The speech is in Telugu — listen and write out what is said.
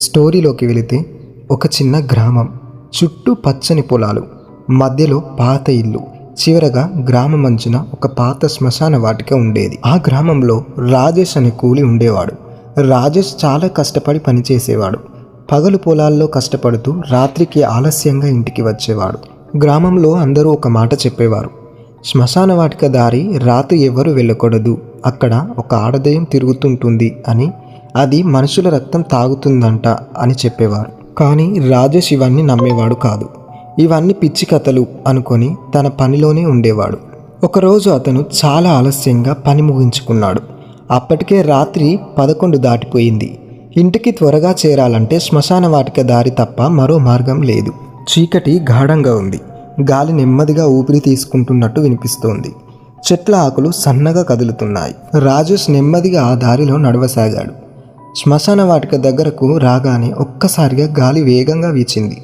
స్టోరీలోకి వెళితే ఒక చిన్న గ్రామం, చుట్టూ పచ్చని పొలాలు, మధ్యలో పాత ఇల్లు, చివరగా గ్రామం అంచున ఒక పాత శ్మశాన వాటిక ఉండేది. ఆ గ్రామంలో రాజేష్ అనే కూలి ఉండేవాడు. రాజేష్ చాలా కష్టపడి పనిచేసేవాడు. పగలు పొలాల్లో కష్టపడుతూ రాత్రికి ఆలస్యంగా ఇంటికి వచ్చేవాడు. గ్రామంలో అందరూ ఒక మాట చెప్పేవారు: శ్మశాన వాటిక దారి రాత్రి ఎవరు వెళ్ళకూడదు, అక్కడ ఒక ఆడదయం తిరుగుతుంటుంది అని, అది మనుషుల రక్తం తాగుతుందంట అని చెప్పేవారు. కానీ రాజేష్ ఇవన్నీ నమ్మేవాడు కాదు. ఇవన్నీ పిచ్చి కథలు అనుకొని తన పనిలోనే ఉండేవాడు. ఒకరోజు అతను చాలా ఆలస్యంగా పని ముగించుకున్నాడు. అప్పటికే రాత్రి 11 దాటిపోయింది. ఇంటికి త్వరగా చేరాలంటే శ్మశాన వాటిక దారి తప్ప మరో మార్గం లేదు. చీకటి గాఢంగా ఉంది. గాలి నెమ్మదిగా ఊపిరి తీసుకుంటున్నట్టు వినిపిస్తోంది. చెట్ల ఆకులు సన్నగా కదులుతున్నాయి. రాజేష్ నెమ్మదిగా ఆ దారిలో నడవసాగాడు. శ్మశాన వాటిక దగ్గరకు రాగానే ఒక్కసారిగా గాలి వేగంగా వీచింది.